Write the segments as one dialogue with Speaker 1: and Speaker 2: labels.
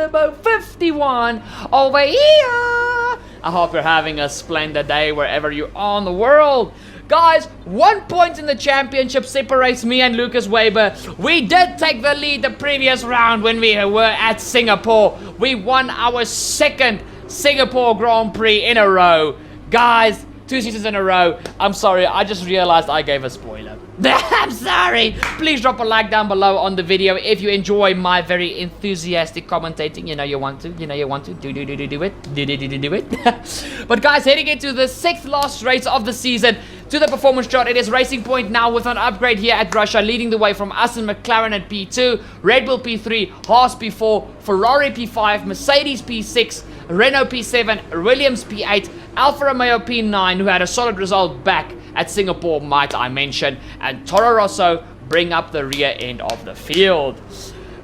Speaker 1: Turbo 51 over here. I hope you're having a splendid day wherever you are in the world. Guys, 1 point in the championship separates me and Lucas Weber. We did take the lead the previous round when we were at Singapore. We won our second Singapore Grand Prix in a row. Guys, 2 seasons in a row. I'm sorry, I just realized I gave a spoiler. I'm sorry. Please drop a like down below on the video if you enjoy my very enthusiastic commentating. You know you want to. Do it. But guys, heading into the 6th last race of the season, to the performance chart, it is Racing Point now with an upgrade here at Russia, leading the way from us and McLaren at P2, Red Bull P3, Haas P4, Ferrari P5, Mercedes P6, Renault P7, Williams P8, Alfa Romeo P9, who had a solid result back at Singapore, might I mention, and Toro Rosso bring up the rear end of the field.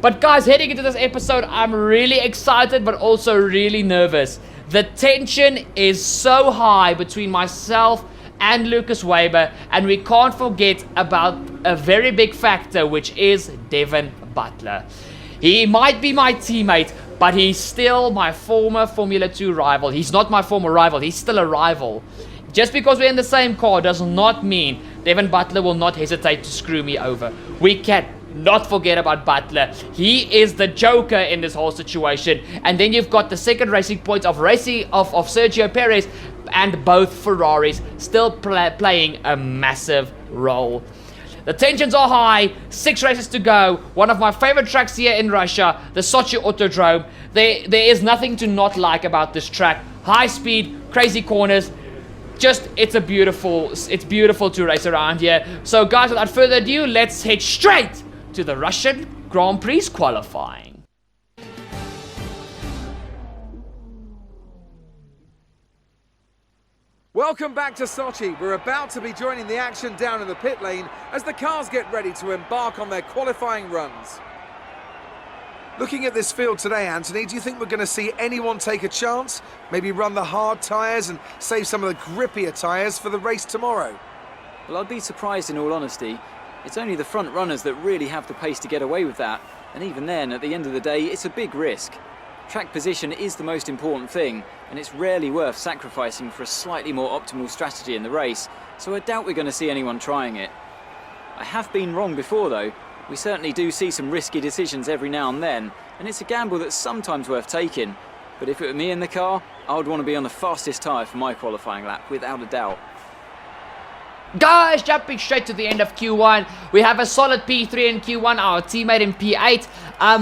Speaker 1: But guys, heading into this episode, I'm really excited but also really nervous. The tension is so high between myself and Lucas Weber, and we can't forget about a very big factor, which is Devin Butler. He might be my teammate, but he's still my former Formula 2 rival. He's not my former rival, he's still a rival. Just because we're in the same car does not mean Devin Butler will not hesitate to screw me over. We can not forget about Butler. He is the joker in this whole situation. And then you've got the second Racing Point of Sergio Perez, and both Ferraris still playing a massive role. The tensions are high, 6 races to go. One of my favorite tracks here in Russia, the Sochi Autodrome. There is nothing to not like about this track. High speed, crazy corners. Just, it's beautiful to race around here. So guys, without further ado, let's head straight to the Russian Grand Prix qualifying.
Speaker 2: Welcome back to Sochi. We're about to be joining the action down in the pit lane as the cars get ready to embark on their qualifying runs. Looking at this field today, Anthony, do you think we're going to see anyone take a chance? Maybe run the hard tyres and save some of the grippier tyres for the race tomorrow?
Speaker 3: Well, I'd be surprised in all honesty. It's only the front runners that really have the pace to get away with that. And even then, at the end of the day, it's a big risk. Track position is the most important thing, and it's rarely worth sacrificing for a slightly more optimal strategy in the race, so I doubt we're going to see anyone trying it. I have been wrong before though. We certainly do see some risky decisions every now and then, and it's a gamble that's sometimes worth taking. But if it were me in the car, I would want to be on the fastest tyre for my qualifying lap, without a doubt.
Speaker 1: Guys, jumping straight to the end of Q1, we have a solid P3 in Q1, our teammate in P8.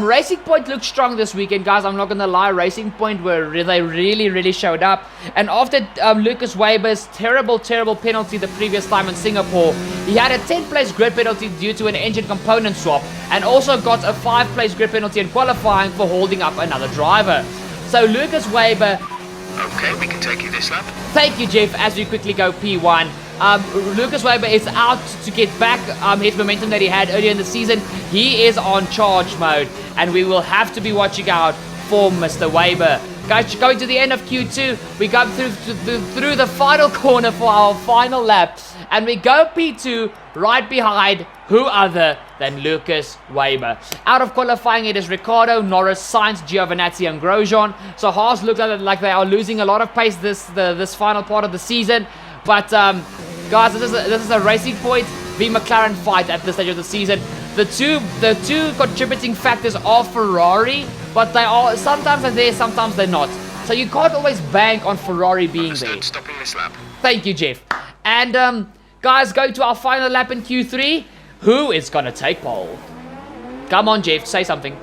Speaker 1: Racing Point looked strong this weekend, guys. I'm not gonna lie, Racing Point they really showed up. And after Lucas Weber's terrible penalty the previous time in Singapore, he had a 10th place grid penalty due to an engine component swap, and also got a 5th place grid penalty in qualifying for holding up another driver. So Lucas Weber...
Speaker 4: Okay, we can take you this lap.
Speaker 1: Thank you, Jeff, as we quickly go P1. Lucas Weber is out to get back his momentum that he had earlier in the season. He is on charge mode, and we will have to be watching out for Mr. Weber. Guys, going to the end of Q2, we go through the final corner for our final lap, and we go P2 right behind who other than Lucas Weber. Out of qualifying, it is Ricciardo, Norris, Sainz, Giovinazzi, and Grosjean. So Haas look like they are losing a lot of pace this final part of the season. But guys, this is a Racing Point v McLaren fight at this stage of the season. The two contributing factors are Ferrari, but they are sometimes they're there, sometimes they're not. So you can't always bank on Ferrari being there.
Speaker 4: Stopping this lap.
Speaker 1: Thank you, Jeff. And guys, going to our final lap in Q3. Who is gonna take pole? Come on, Jeff, say something.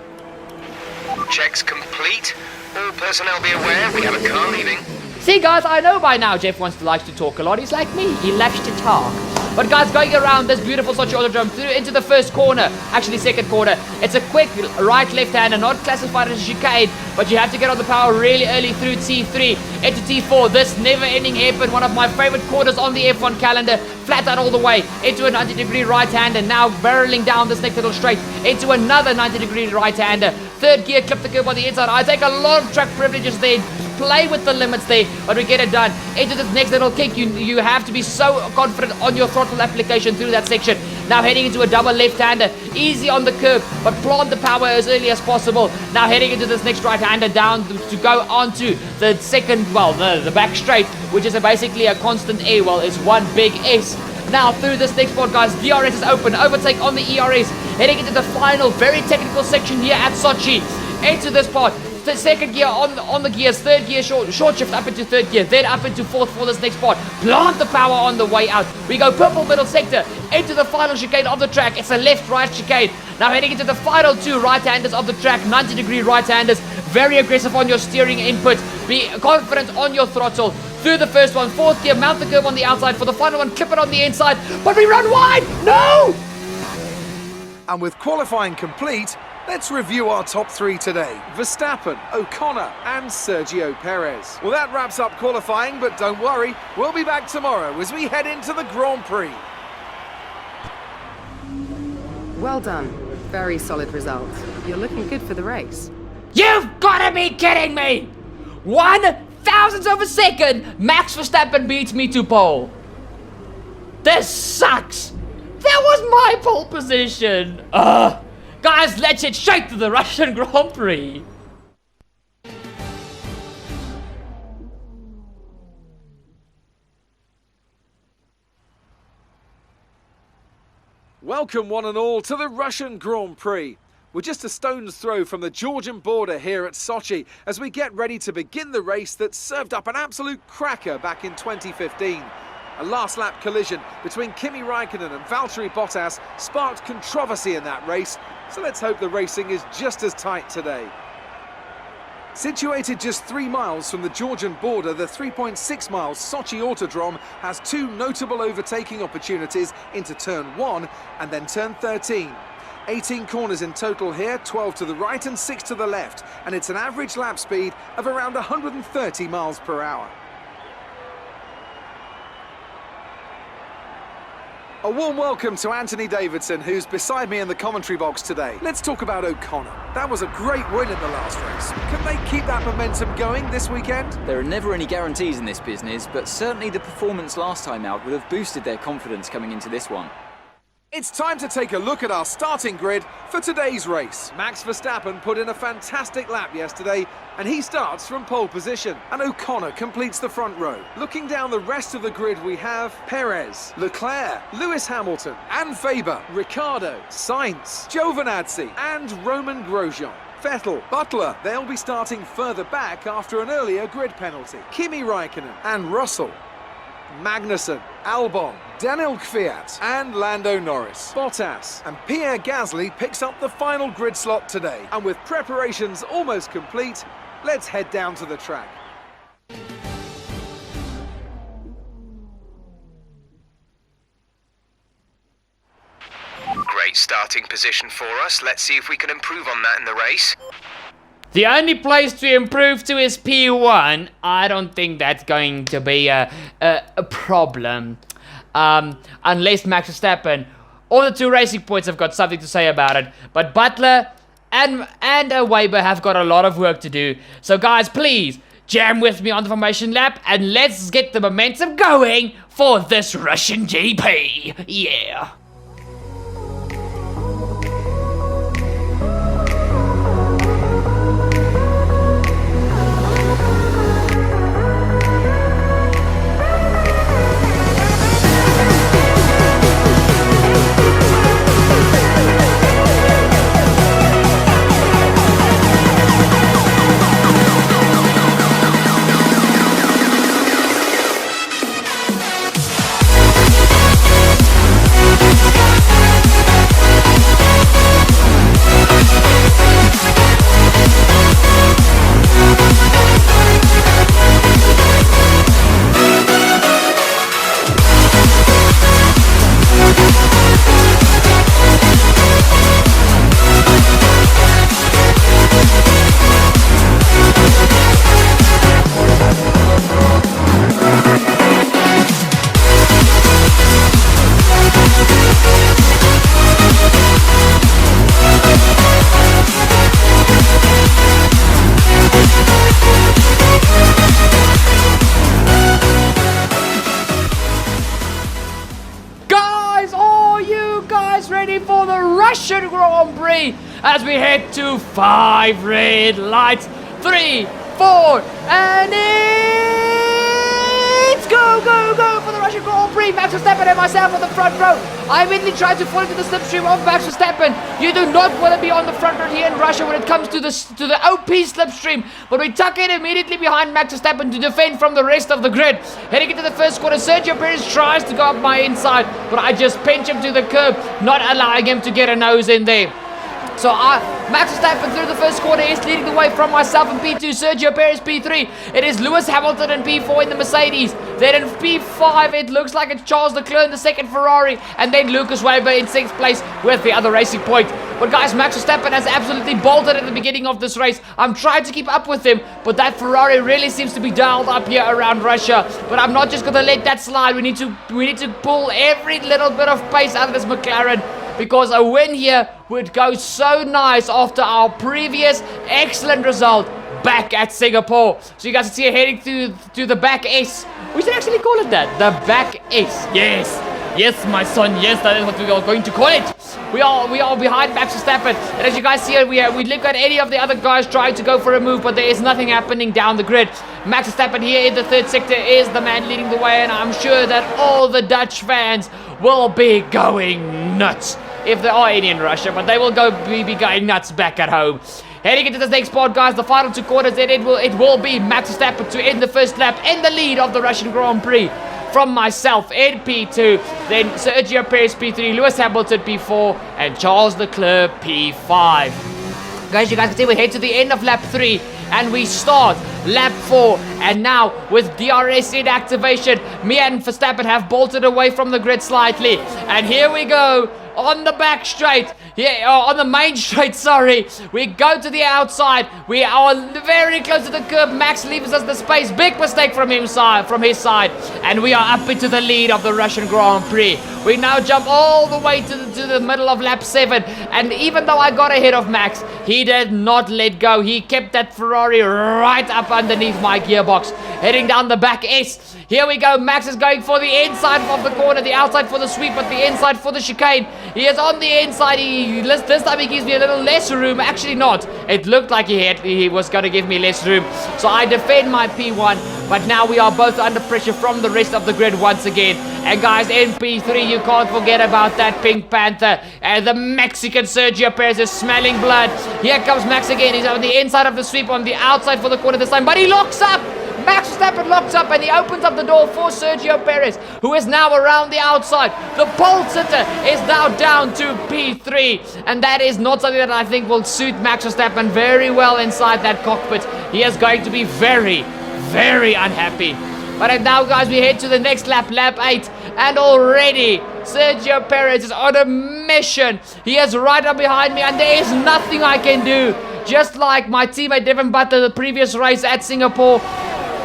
Speaker 4: Checks complete. All personnel be aware we have a car leaving.
Speaker 1: See, guys, I know by now Jeff likes to talk a lot. He's like me. He loves to talk. But guys, going around this beautiful Sochi Autodrome through into the first corner, actually second corner, it's a quick right left-hander, not classified as a chicane, but you have to get on the power really early through T3 into T4. This never-ending hairpin, one of my favorite corners on the F1 calendar, flat out all the way into a 90-degree right-hander, now barreling down this next little straight into another 90-degree right-hander. Third gear, clip the curb on the inside. I take a lot of track privileges there, play with the limits there, but we get it done. Into this next little kick, you have to be so confident on your throttle application through that section. Now heading into a double left-hander. Easy on the curb, but plant the power as early as possible. Now heading into this next right-hander down to go onto the second, well, the back straight, which is basically a constant air. Well, it's one big S. Now through this next spot, guys, DRS is open. Overtake on the ERS. Heading into the final, very technical section here at Sochi. Into this part. The second gear on the gears, third gear short shift up into third gear, then up into fourth for this next part. Plant the power on the way out. We go purple middle sector into the final chicane of the track. It's a left-right chicane. Now heading into the final two right-handers of the track, 90-degree right-handers. Very aggressive on your steering input. Be confident on your throttle. Through the first one, fourth gear, mount the curve on the outside. For the final one, clip it on the inside. But we run wide! No!
Speaker 2: And with qualifying complete, let's review our top three today. Verstappen, O'Connor and Sergio Perez. Well, that wraps up qualifying, but don't worry, we'll be back tomorrow as we head into the Grand Prix.
Speaker 5: Well done. Very solid result. You're looking good for the race.
Speaker 1: You've gotta be kidding me! 1/1000th of a second, Max Verstappen beats me to pole. This sucks! That was my pole position! Guys, let's head straight to the Russian Grand Prix.
Speaker 2: Welcome one and all to the Russian Grand Prix. We're just a stone's throw from the Georgian border here at Sochi as we get ready to begin the race that served up an absolute cracker back in 2015. A last lap collision between Kimi Raikkonen and Valtteri Bottas sparked controversy in that race, so let's hope the racing is just as tight today. Situated just 3 miles from the Georgian border, the 3.6 miles Sochi Autodrome has two notable overtaking opportunities into turn 1 and then turn 13. 18 corners in total here, 12 to the right and 6 to the left, and it's an average lap speed of around 130 miles per hour. A warm welcome to Anthony Davidson, who's beside me in the commentary box today. Let's talk about O'Connor. That was a great win in the last race. Can they keep that momentum going this weekend?
Speaker 3: There are never any guarantees in this business, but certainly the performance last time out would have boosted their confidence coming into this one.
Speaker 2: It's time to take a look at our starting grid for today's race. Max Verstappen put in a fantastic lap yesterday, and he starts from pole position. And O'Connor completes the front row. Looking down the rest of the grid, we have Perez, Leclerc, Lewis Hamilton, and Faber, Ricciardo, Sainz, Giovinazzi, and Roman Grosjean. Vettel, Butler, they'll be starting further back after an earlier grid penalty. Kimi Raikkonen and Russell. Magnussen, Albon, Daniel Kvyat and Lando Norris. Bottas and Pierre Gasly picks up the final grid slot today. And with preparations almost complete, let's head down to the track.
Speaker 4: Great starting position for us. Let's see if we can improve on that in the race.
Speaker 1: The only place to improve to is P1. I don't think that's going to be a problem. Unless Max Verstappen or the two Racing Points have got something to say about it. But Butler and Weber have got a lot of work to do. So guys, please jam with me on the formation lap and let's get the momentum going for this Russian GP. Yeah. ready for the Russian Grand Prix as we head to 5 red lights. 3, 4, and it's go, go, go for the Russian Grand Prix. Max Verstappen and myself on the front row. I immediately tried to fall into the slipstream of Max Verstappen. You do not want to be on the front row here in Russia when it comes to the OP slipstream. But we tuck in immediately behind Max Verstappen to defend from the rest of the grid. Heading into the first corner, Sergio Perez tries to go up my inside, but I just pinch him to the curb, not allowing him to get a nose in there. So Max Verstappen through the first corner is leading the way from myself in P2, Sergio Perez P3. It is Lewis Hamilton in P4 in the Mercedes. Then in P5 it looks like it's Charles Leclerc in the second Ferrari, and then Lucas Weber in 6th place with the other Racing Point. But guys, Max Verstappen has absolutely bolted at the beginning of this race. I'm trying to keep up with him, but that Ferrari really seems to be dialed up here around Russia. But I'm not just going to let that slide. We need to pull every little bit of pace out of this McLaren, because a win here would go so nice after our previous excellent result back at Singapore. So you guys can see it heading to the back S. We should actually call it that, the back S. Yes, my son, yes, that is what we are going to call it. We are behind Max Verstappen, and as you guys see, we look at any of the other guys trying to go for a move, but there is nothing happening down the grid. Max Verstappen here in the third sector is the man leading the way, and I'm sure that all the Dutch fans will be going nuts, if there are any in Russia, but they will be going nuts back at home. Heading into this next part, guys, the final 2 quarters, it will be Max Verstappen to end the first lap in the lead of the Russian Grand Prix. From myself in P2, then Sergio Perez P3, Lewis Hamilton P4, and Charles Leclerc P5. Guys, you guys can see we head to the end of lap 3, and we start lap 4. And now with DRS in activation, me and Verstappen have bolted away from the grid slightly. And here we go on the back straight. On the main straight, sorry. We go to the outside. We are very close to the curb. Max leaves us the space. Big mistake from his side. And we are up into the lead of the Russian Grand Prix. We now jump all the way to the middle of lap 7. And even though I got ahead of Max, he did not let go. He kept that Ferrari right up underneath my gearbox. Heading down the back S. Here we go. Max is going for the inside of the corner, the outside for the sweep, but the inside for the chicane. He is on the inside. This time he gives me a little less room. Actually not. It looked like he was going to give me less room. So I defend my P1, but now we are both under pressure from the rest of the grid once again. And guys, in P3, you can't forget about that Pink Panther. And the Mexican Sergio Perez is smelling blood. Here comes Max again. He's on the inside of the sweep, on the outside for the corner this time, but he locks up. Max Verstappen locks up, and he opens up the door for Sergio Perez, who is now around the outside. The pole sitter is now down to P3, and that is not something that I think will suit Max Verstappen very well inside that cockpit. He is going to be very, very unhappy. But now, guys, we head to the next lap, lap 8, and already Sergio Perez is on a mission. He is right up behind me, and there is nothing I can do. Just like my teammate Devin Butler the previous race at Singapore,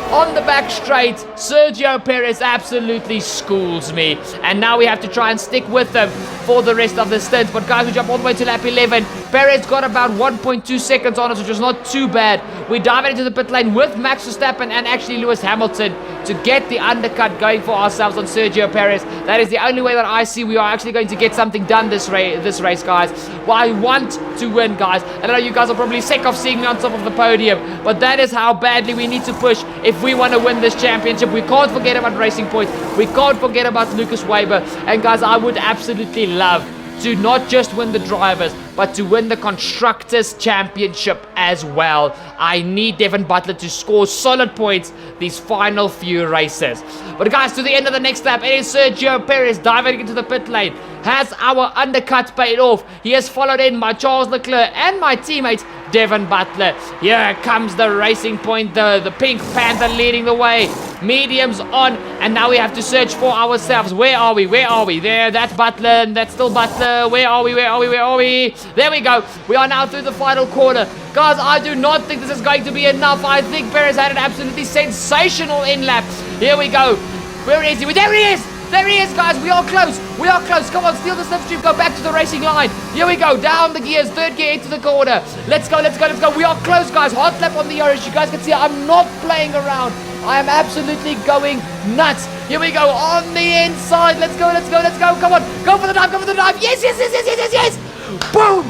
Speaker 1: on the back straight, Sergio Perez absolutely schools me. And now we have to try and stick with them for the rest of the stint. But guys, we jump all the way to lap 11. Perez got about 1.2 seconds on us, which was not too bad. We dive into the pit lane with Max Verstappen and actually Lewis Hamilton to get the undercut going for ourselves on Sergio Perez. That is the only way that I see we are actually going to get something done this race, guys. Well, I want to win, guys. I know you guys are probably sick of seeing me on top of the podium, but that is how badly we need to push if we want to win this championship. We can't forget about Racing Point. We can't forget about Lucas Weber. And guys, I would absolutely love to not just win the drivers, but to win the Constructors' Championship as well. I need Devin Butler to score solid points these final few races. But guys, to the end of the next lap, it is Sergio Perez diving into the pit lane. Has our undercut paid off? He has followed in by Charles Leclerc and my teammate Devin Butler. Here comes the Racing Point, the Pink Panther leading the way. Mediums on, and now we have to search for ourselves. Where are we? Where are we? There, that's Butler, and that's still Butler. Where are we? Where are we? Where are we? There we go. We are now through the final quarter. Guys, I do not think this is going to be enough. I think Perez had an absolutely sensational in-lap. Here we go. Where is he? There he is! There he is, guys. We are close. We are close. Come on, steal the slipstream. Go back to the racing line. Here we go. Down the gears. Third gear into the corner. Let's go, let's go, let's go. We are close, guys. Hot lap on the orange. You guys can see I'm not playing around. I am absolutely going nuts. Here we go on the inside. Let's go, let's go, let's go. Come on. Go for the dive, go for the dive. Yes, yes, yes, yes, yes, yes, yes. Boom.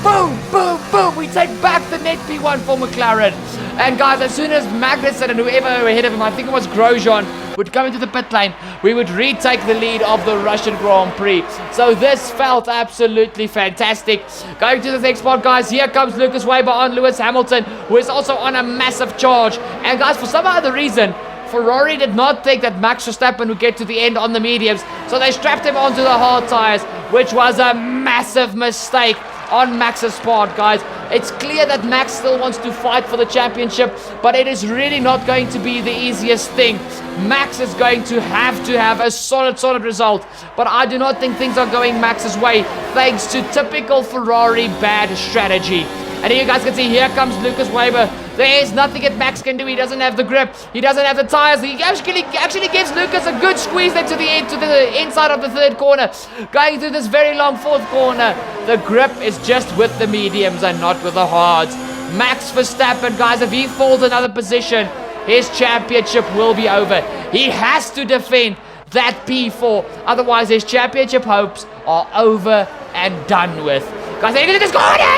Speaker 1: Boom, boom, boom. We take back the net P1 for McLaren. And guys, as soon as Magnussen and whoever ahead of him, I think it was Grosjean, would come into the pit lane, we would retake the lead of the Russian Grand Prix. So this felt absolutely fantastic. Going to the next spot, guys, here comes Lucas Weber on Lewis Hamilton, who is also on a massive charge. And guys, for some other reason, Ferrari did not think that Max Verstappen would get to the end on the mediums, so they strapped him onto the hard tires, which was a massive mistake on Max's part, guys. It's clear that Max still wants to fight for the championship, but it is really not going to be the easiest thing. Max is going to have a solid result, but I do not think things are going Max's way, thanks to typical Ferrari bad strategy. And here you guys can see, here comes Lucas Weber. There is nothing that Max can do. He doesn't have the grip. He doesn't have the tires. He actually gives Lucas a good squeeze there to the inside of the third corner. Going through this very long fourth corner. The grip is just with the mediums and not with the hards. Max Verstappen, guys, if he falls another position, his championship will be over. He has to defend that P4. Otherwise, his championship hopes are over and done with. Guys, look at this corner!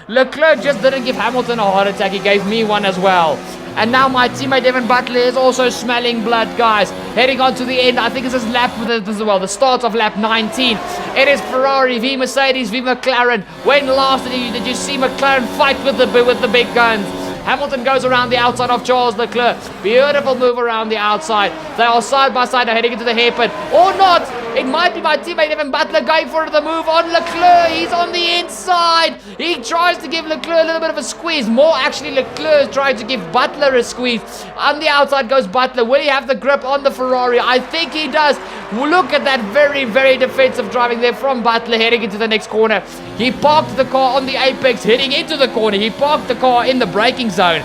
Speaker 1: Leclerc just didn't give Hamilton a heart attack. He gave me one as well. And now my teammate Evan Butler is also smelling blood, guys. Heading on to the end. I think this is the start of lap 19. It is Ferrari v Mercedes v McLaren. When last did you see McLaren fight with the big guns? Hamilton goes around the outside of Charles Leclerc. Beautiful move around the outside. They are side by side now, heading into the hairpin. Or not. It might be my teammate Evan Butler going for the move on Leclerc. He's on the inside. He tries to give Leclerc a little bit of a squeeze. More actually, Leclerc trying to give Butler a squeeze. On the outside goes Butler. Will he have the grip on the Ferrari? I think he does. Look at that very defensive driving there from Butler, heading into the next corner. He parked the car on the apex, heading into the corner. He parked the car in the braking zone.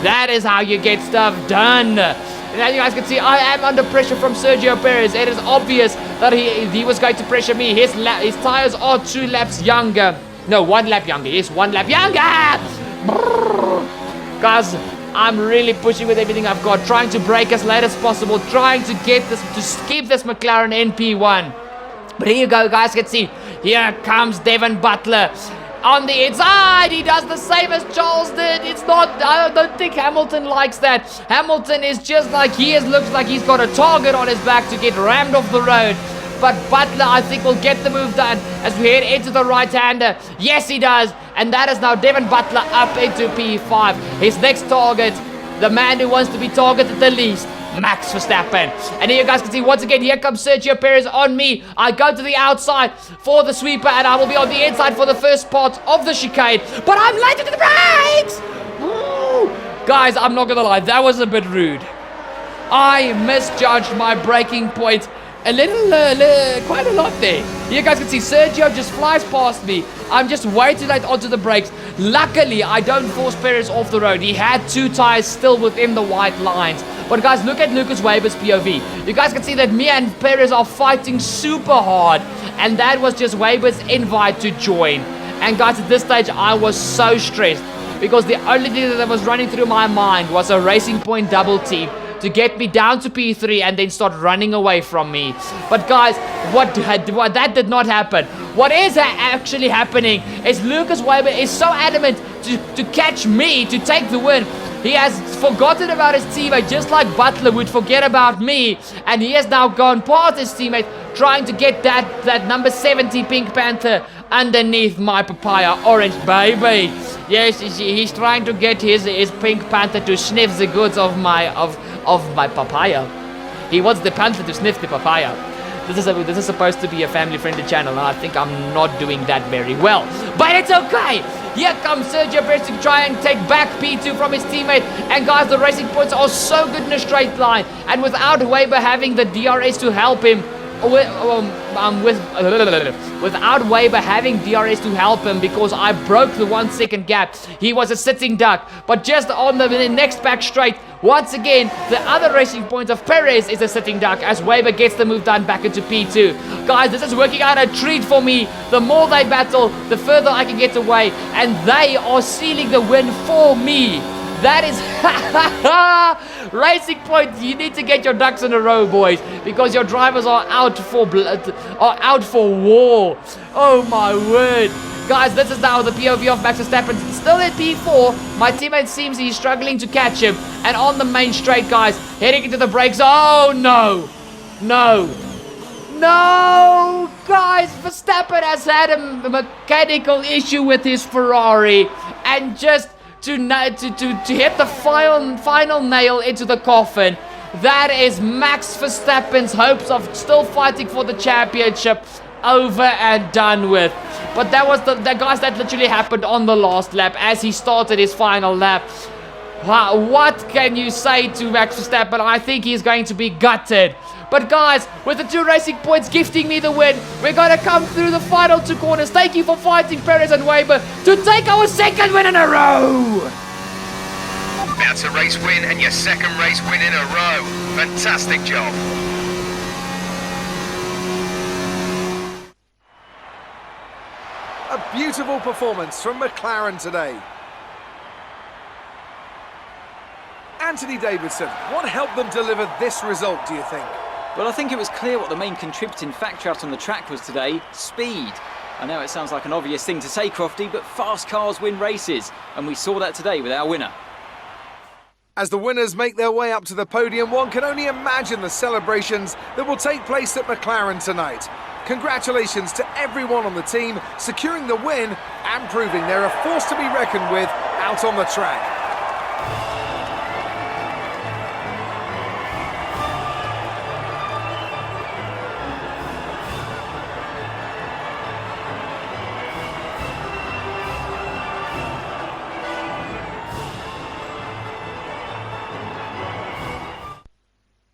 Speaker 1: That is how you get stuff done. And as you guys can see, I am under pressure from Sergio Perez. It is obvious that he was going to pressure me. His tires are 2 laps younger. No, 1 lap younger. Yes, 1 lap younger. Guys, I'm really pushing with everything I've got, trying to break as late as possible, trying to keep this McLaren in P1. But here you go, guys, can see. Here comes Devin Butler. On the inside, he does the same as Charles did. It's not, I don't think Hamilton likes that. Hamilton is just like looks like he's got a target on his back to get rammed off the road. But Butler, I think, will get the move done as we head into the right-hander. Yes, he does. And that is now Devin Butler up into P5. His next target, the man who wants to be targeted the least, Max Verstappen. And here you guys can see, once again, here comes Sergio Perez on me. I go to the outside for the sweeper, and I will be on the inside for the first part of the chicane. But I'm late to the brakes! Ooh. Guys, I'm not gonna lie, that was a bit rude. I misjudged my braking point a quite a lot there. You guys can see Sergio just flies past me. I'm just way too late onto the brakes. Luckily, I don't force Perez off the road. He had 2 tires still within the white lines. But guys, look at Lucas Weber's POV. You guys can see that me and Perez are fighting super hard. And that was just Weber's invite to join. And guys, at this stage, I was so stressed. Because the only thing that was running through my mind was a Racing Point double team to get me down to P3 and then start running away from me. But guys, that did not happen. What is actually happening is Lucas Weber is so adamant to catch me, to take the win. He has forgotten about his teammate, just like Butler would forget about me. And he has now gone past his teammate, trying to get that number 70 Pink Panther underneath my papaya orange baby. Yes, he's trying to get his Pink Panther to sniff the goods of my papaya. He wants the panther to sniff the papaya. This is supposed to be a family-friendly channel, and I think I'm not doing that very well. But it's okay. Here comes Sergio Perez to try and take back P2 from his teammate. And guys, the racing points are so good in a straight line. And without Weber having the DRS to help him, without Weber having DRS to help him, because I broke the 1 second gap, he was a sitting duck. But just on the next back straight, once again, the other racing point of Perez is a sitting duck as Weber gets the move done back into P2. Guys, this is working out a treat for me. The more they battle, the further I can get away, and they are sealing the win for me. That is Racing Point. You need to get your ducks in a row, boys, because your drivers are out for war. Oh my word. Guys, this is now the POV of Max Verstappen. Still at P4. My teammate seems he's struggling to catch him. And on the main straight, guys, heading into the brakes. Oh, no. No. No. Guys, Verstappen has had a mechanical issue with his Ferrari. And just to hit the final nail into the coffin. That is Max Verstappen's hopes of still fighting for the championship over and done with. But that was the guys, that literally happened on the last lap as he started his final lap. Wow, what can you say to Max Verstappen? I think he's going to be gutted. But guys, with the 2 Racing Points gifting me the win, we're going to come through the final 2 corners. Thank you for fighting Perez and Weber to take our 2nd win in a row.
Speaker 4: That's a race win and your 2nd race win in a row. Fantastic job.
Speaker 2: A beautiful performance from McLaren today. Anthony Davidson, what helped them deliver this result, do you think?
Speaker 3: Well, I think it was clear what the main contributing factor out on the track was today: speed. I know it sounds like an obvious thing to say, Crofty, but fast cars win races, and we saw that today with our winner.
Speaker 2: As the winners make their way up to the podium, one can only imagine the celebrations that will take place at McLaren tonight. Congratulations to everyone on the team, securing the win and proving they're a force to be reckoned with out on the track.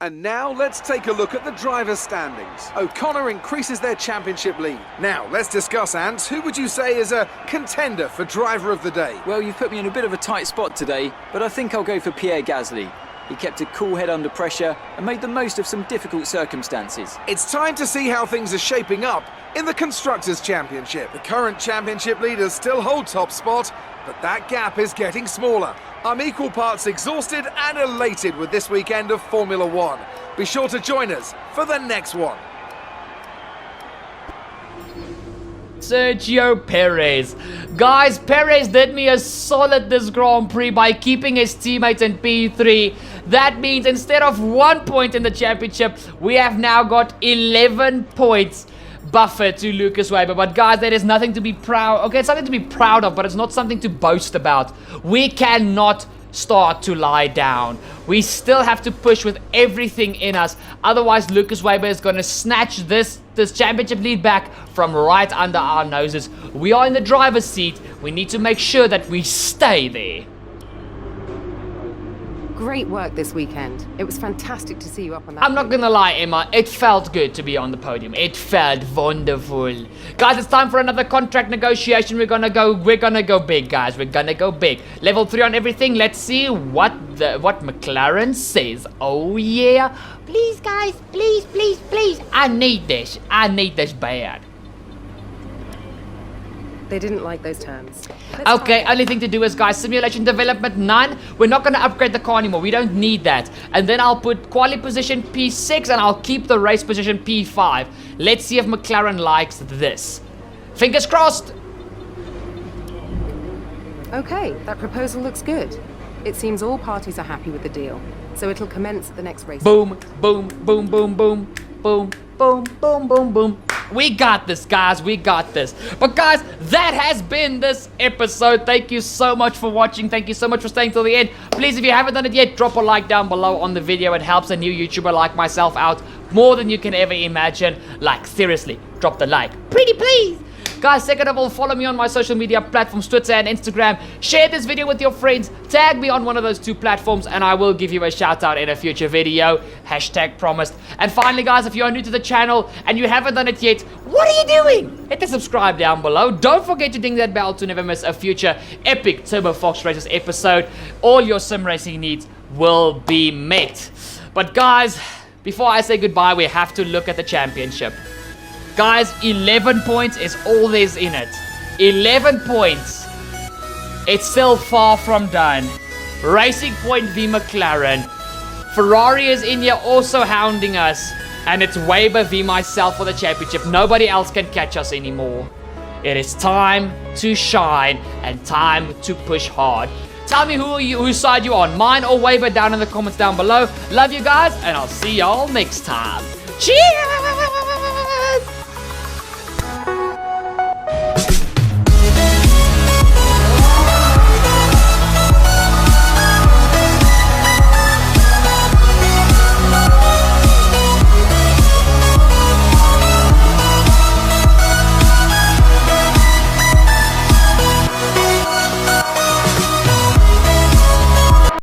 Speaker 2: And now let's take a look at the driver's standings. O'Connor increases their championship lead. Now let's discuss, Ant, who would you say is a contender for driver of the day?
Speaker 3: Well, you've put me in a bit of a tight spot today, but I think I'll go for Pierre Gasly. He kept a cool head under pressure and made the most of some difficult circumstances.
Speaker 2: It's time to see how things are shaping up in the Constructors' Championship. The current championship leaders still hold top spot, but that gap is getting smaller. I'm equal parts exhausted and elated with this weekend of Formula One. Be sure to join us for the next one.
Speaker 1: Sergio Perez. Guys, Perez did me a solid this Grand Prix by keeping his teammates in P3. That means instead of 1 point in the championship, we have now got 11 points buffer to Lucas Weber. But guys, that is nothing to be proud. Okay, it's something to be proud of, but it's not something to boast about. We cannot start to lie down. We still have to push with everything in us. Otherwise, Lucas Weber is going to snatch this championship lead back from right under our noses. We are in the driver's seat. We need to make sure that we stay there.
Speaker 5: Great work this weekend. It was fantastic to see you up on that.
Speaker 1: I'm not gonna lie, Emma, it felt good to be on the podium. It felt wonderful. Guys, it's time for another contract negotiation. We're gonna go big, guys. We're gonna go big. Level 3 on everything. Let's see what McLaren says. Oh yeah. Please, guys, please, please, please. I need this. I need this bad.
Speaker 5: They didn't like those terms.
Speaker 1: Okay, only thing to do is, guys, simulation development none. We're not going to upgrade the car anymore. We don't need that. And then I'll put quali position P6 and I'll keep the race position P5. Let's see if McLaren likes this. Fingers crossed.
Speaker 5: Okay, that proposal looks good. It seems all parties are happy with the deal, so it'll commence at the next race.
Speaker 1: Boom, boom, boom, boom, boom, boom, boom, boom, boom, boom. We got this, guys. We got this. But guys, that has been this episode. Thank you so much for watching. Thank you so much for staying till the end. Please, if you haven't done it yet, drop a like down below on the video. It helps a new YouTuber like myself out more than you can ever imagine. Like, seriously, drop the like. Pretty please. Guys, second of all, follow me on my social media platforms, Twitter and Instagram. Share this video with your friends. Tag me on one of those 2 platforms and I will give you a shout out in a future video. Hashtag promised. And finally, guys, if you are new to the channel and you haven't done it yet, what are you doing? Hit the subscribe down below. Don't forget to ding that bell to never miss a future epic Turbo Fox Races episode. All your sim racing needs will be met. But guys, before I say goodbye, we have to look at the championship. Guys, 11 points is all there's in it. 11 points. It's still far from done. Racing Point v McLaren. Ferrari is in here also hounding us. And it's Weber v myself for the championship. Nobody else can catch us anymore. It is time to shine and time to push hard. Tell me whose side you on, mine or Weber, down in the comments down below. Love you guys, and I'll see y'all next time. Cheers!